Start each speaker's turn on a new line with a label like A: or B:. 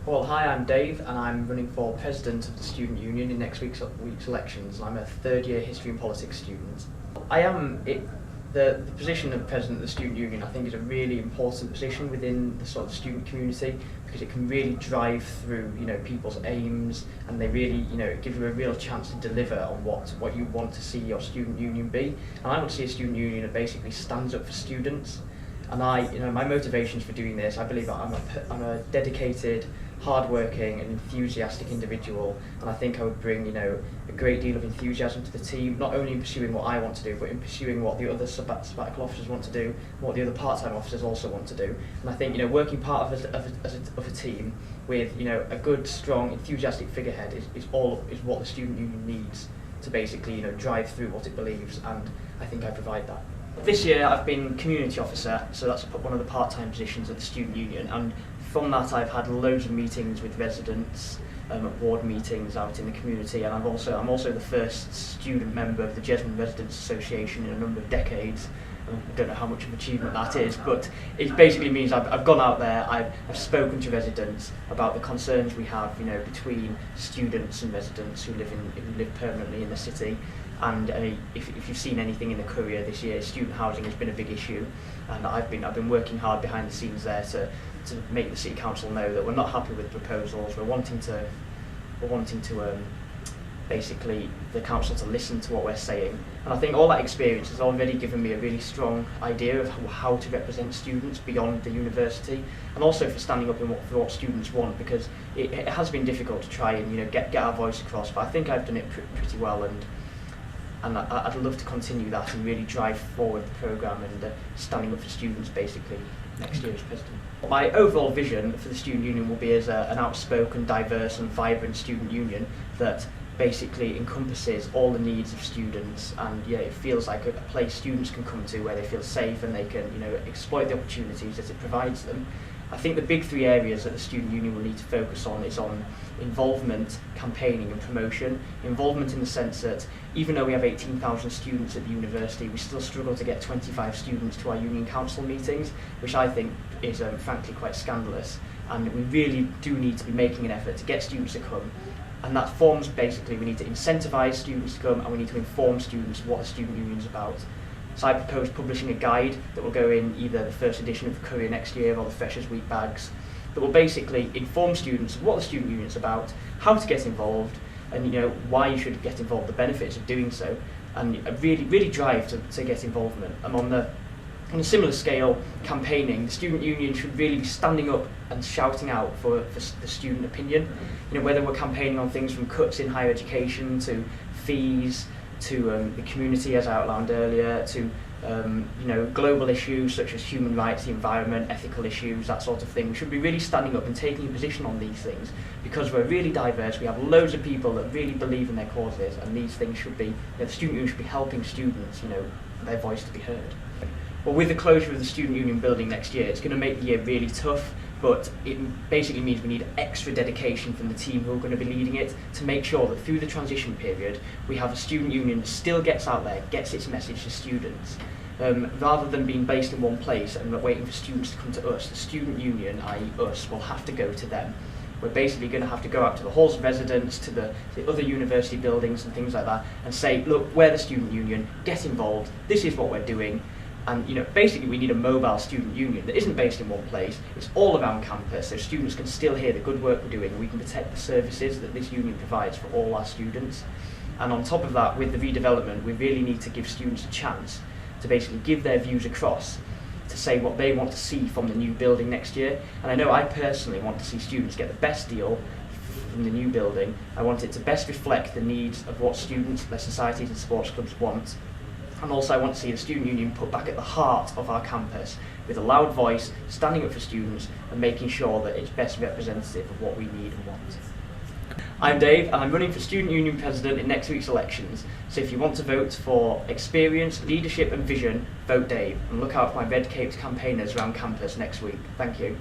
A: Well, hi, I'm Dave, and I'm running for President of the Student Union in next week's elections. I'm a third-year History and Politics student. The position of President of the Student Union, I think, is a really important position within the sort of student community, because it can really drive through, people's aims, and they really, it gives you a real chance to deliver on what you want to see your student union be. And I want to see a student union that basically stands up for students. And my motivations for doing this, I believe I'm a dedicated, hard-working and enthusiastic individual, and I think I would bring, a great deal of enthusiasm to the team, not only in pursuing what I want to do, but in pursuing what the other sabbatical officers want to do, what the other part-time officers also want to do. And I think, working part of a team with, a good, strong, enthusiastic figurehead is what the student union needs to basically, drive through what it believes, and I think I provide that. This year I've been community officer, so that's one of the part-time positions of the student union, and from that I've had loads of meetings with residents, at ward meetings out in the community, and I'm also the first student member of the Jesmond Residents Association in a number of decades. I don't know how much of an achievement that is, but it basically means I've gone out there, I've spoken to residents about the concerns we have, between students and residents who live permanently in the city. And if you've seen anything in the Courier this year, student housing has been a big issue, and I've been working hard behind the scenes there to make the City Council know that we're not happy with the proposals. We're wanting to basically the council to listen to what we're saying, and I think all that experience has already given me a really strong idea of how to represent students beyond the university, and also for standing up for what students want, because it has been difficult to try and get our voice across, but I think I've done it pretty well, and I'd love to continue that and really drive forward the programme and standing up for students basically next year as president. My overall vision for the student union will be as an outspoken, diverse and vibrant student union that basically encompasses all the needs of students, and it feels like a place students can come to where they feel safe and they can exploit the opportunities that it provides them. I think the big three areas that the student union will need to focus on is on involvement, campaigning and promotion. Involvement in the sense that even though we have 18,000 students at the university, we still struggle to get 25 students to our union council meetings, which I think is frankly quite scandalous, and we really do need to be making an effort to get students to come. And that forms basically, we need to incentivise students to come, and we need to inform students what the student union is about. So I propose publishing a guide that will go in either the first edition of the Courier next year or the Freshers' Week bags, that will basically inform students of what the student union is about, how to get involved, and why you should get involved, the benefits of doing so, and really drive to get involvement. And on a similar scale, campaigning, the student union should really be standing up and shouting out for the student opinion. Whether we're campaigning on things from cuts in higher education to fees, to the community, as I outlined earlier, to global issues such as human rights, the environment, ethical issues, that sort of thing. We should be really standing up and taking a position on these things, because we're really diverse. We have loads of people that really believe in their causes, and these things should be, the student union should be helping students, their voice to be heard. Well, with the closure of the student union building next year, it's going to make the year really tough, but it basically means we need extra dedication from the team who are going to be leading it to make sure that through the transition period we have a student union that still gets out there, gets its message to students. Rather than being based in one place and waiting for students to come to us, the student union, i.e. us, will have to go to them. We're basically going to have to go out to the halls of residence, to the other university buildings and things like that, and say, look, we're the student union, get involved, this is what we're doing. And basically we need a mobile student union that isn't based in one place, it's all around campus, so students can still hear the good work we're doing, and we can protect the services that this union provides for all our students. And on top of that, with the redevelopment, we really need to give students a chance to basically give their views across, to say what they want to see from the new building next year. And I know I personally want to see students get the best deal from the new building. I want it to best reflect the needs of what students, their societies and sports clubs want. And also I want to see the student union put back at the heart of our campus, with a loud voice, standing up for students and making sure that it's best representative of what we need and want. I'm Dave, and I'm running for Student Union President in next week's elections, so if you want to vote for experience, leadership and vision, vote Dave, and look out for my red-caped campaigners around campus next week. Thank you.